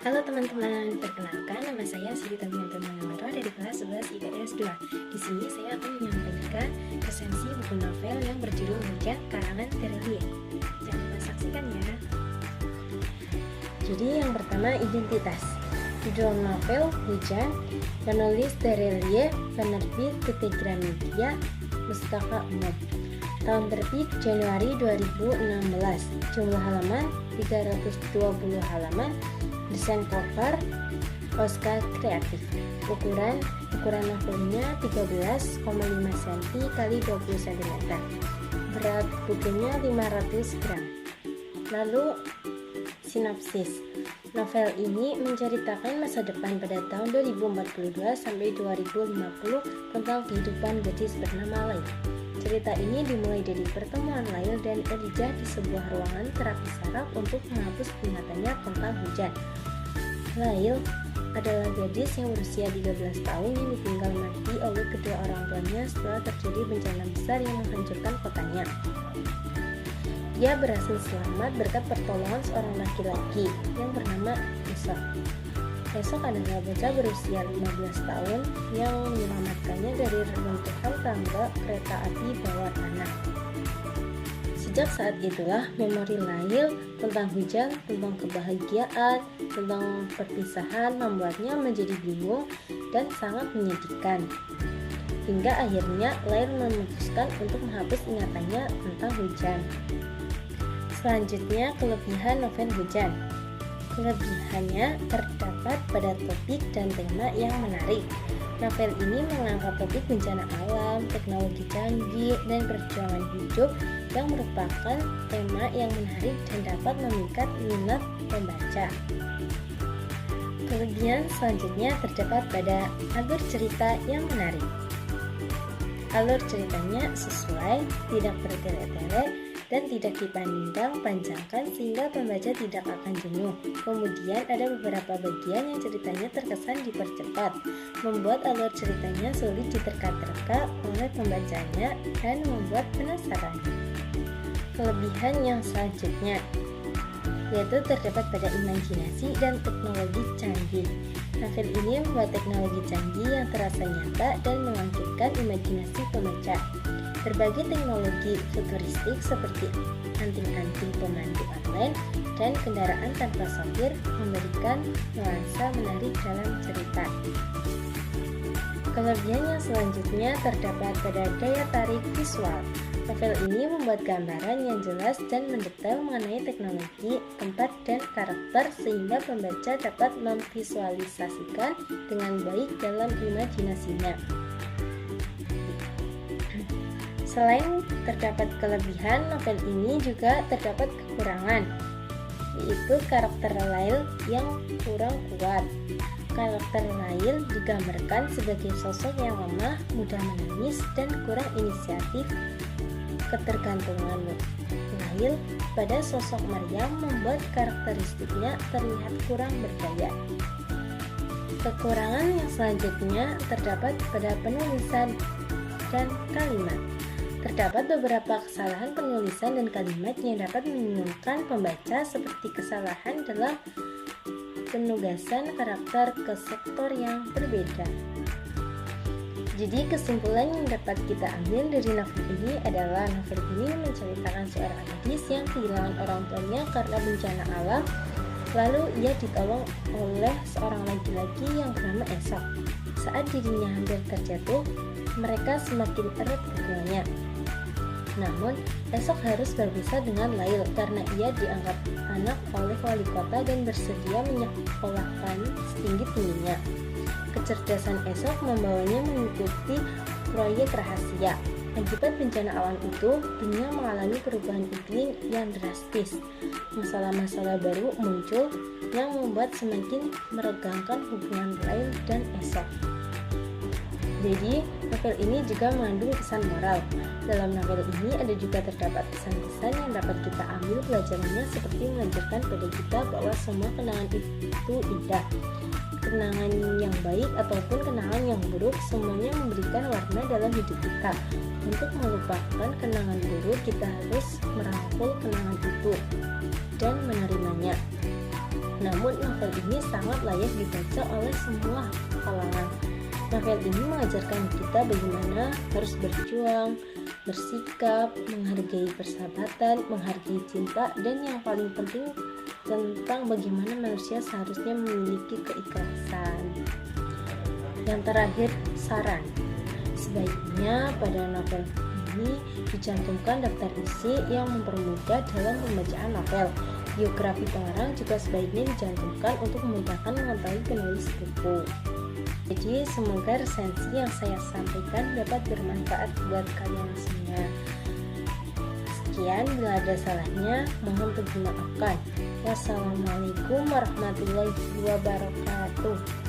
Halo teman-teman, perkenalkan nama saya Siti Tabianto Manawaro dari kelas 11 IPS 2. Di sini saya akan menyampaikan resensi buku novel yang berjudul Hujan karangan Terelie. Jangan lupa saksikan ya. Jadi yang pertama, identitas. Judul novel Hujan, penulis Terelie, penerbit PT Gramedia, Pustaka Umum. Tahun terbit Januari 2016. Jumlah halaman 320 halaman. Desain cover Oscar Kreatif. Ukuran novelnya 13,5 cm x 20 cm. Berat bukunya 500 gram. Lalu sinopsis. Novel ini menceritakan masa depan pada tahun 2042 sampai 2050 tentang kehidupan gadis bernama Lail. Cerita ini dimulai dari pertemuan Lail dan Elijah di sebuah ruangan terapi saraf untuk menghapus ingatannya tentang hujan. Lail adalah gadis yang berusia 13 tahun yang ditinggal mati oleh kedua orang tuanya setelah terjadi bencana besar yang menghancurkan kotanya. Dia berhasil selamat berkat pertolongan seorang laki-laki yang bernama Esok. Esok adalah bocah berusia 15 tahun yang menyelamatkannya dari reruntuhan tangga kereta api bawah tanah. Sejak saat itulah memori Lail tentang hujan, tentang kebahagiaan, tentang perpisahan membuatnya menjadi bingung dan sangat menyedihkan. Hingga akhirnya Lail memutuskan untuk menghapus ingatannya tentang hujan. Selanjutnya, kelebihan novel Hujan. Kelebihannya terdapat pada topik dan tema yang menarik. Novel ini mengangkat topik bencana alam, teknologi canggih, dan perjuangan hidup yang merupakan tema yang menarik dan dapat memikat minat pembaca. Kelebihan selanjutnya terdapat pada alur cerita yang menarik. Alur ceritanya sesuai, tidak bertele-tele, dan tidak dipanjang-panjangkan sehingga pembaca tidak akan jenuh. Kemudian ada beberapa bagian yang ceritanya terkesan dipercepat, membuat alur ceritanya sulit diterka-terka oleh pembacanya dan membuat penasaran. Kelebihan yang selanjutnya yaitu terdapat pada imajinasi dan teknologi canggih. Novel ini membuat teknologi canggih yang terasa nyata dan membangkitkan imajinasi pembaca. Berbagai teknologi futuristik seperti anting-anting pemandu online dan kendaraan tanpa sopir memberikan nuansa menarik dalam cerita. Kelebihan yang selanjutnya terdapat pada daya tarik visual. Novel ini membuat gambaran yang jelas dan mendetail mengenai teknologi, tempat, dan karakter sehingga pembaca dapat memvisualisasikan dengan baik dalam imajinasinya. Selain terdapat kelebihan, novel ini juga terdapat kekurangan, yaitu karakter Lail yang kurang kuat. Karakter Lail digambarkan sebagai sosok yang lemah, mudah menangis, dan kurang inisiatif. Ketergantungan Lail pada sosok Maryam membuat karakteristiknya terlihat kurang berdaya. Kekurangan yang selanjutnya terdapat pada penulisan dan kalimat. Terdapat beberapa kesalahan penulisan dan kalimat yang dapat membingungkan pembaca seperti kesalahan dalam penugasan karakter ke sektor yang berbeda. Jadi kesimpulan yang dapat kita ambil dari novel ini adalah novel ini menceritakan seorang gadis yang kehilangan orang tuanya karena bencana alam, lalu ia ditolong oleh seorang laki-laki yang bernama Esok. Saat dirinya hampir terjatuh, mereka semakin erat hubungannya. Namun, Esok harus berpisah dengan Lail karena ia dianggap anak oleh wali kota dan bersedia menyekolahkan setinggi-tingginya. Kecerdasan Esok membawanya mengikuti proyek rahasia. Akibat bencana alam itu, dunia mengalami perubahan iklim yang drastis. Masalah-masalah baru muncul yang membuat semakin meregangkan hubungan Lail dan Esok. Jadi, novel ini juga mengandung pesan moral. Dalam novel ini ada juga terdapat pesan-pesan yang dapat kita ambil pelajarannya seperti mengajarkan pada kita bahwa semua kenangan itu indah. Kenangan yang baik ataupun kenangan yang buruk semuanya memberikan warna dalam hidup kita. Untuk melupakan kenangan buruk, kita harus merangkul kenangan itu dan menerimanya. Namun novel ini sangat layak dibaca oleh semua kalangan. Novel ini mengajarkan kita bagaimana harus berjuang, bersikap, menghargai persahabatan, menghargai cinta, dan yang paling penting tentang bagaimana manusia seharusnya memiliki keikhlasan. Yang terakhir, saran. Sebaiknya pada novel ini dicantumkan daftar isi yang mempermudah dalam pembacaan novel. Biografi pengarang juga sebaiknya dicantumkan untuk memudahkan mengetahui penulis buku. Jadi semoga resensi yang saya sampaikan dapat bermanfaat buat kalian semua. Sekian, bila ada salahnya mohon dimaafkan. Wassalamualaikum warahmatullahi wabarakatuh.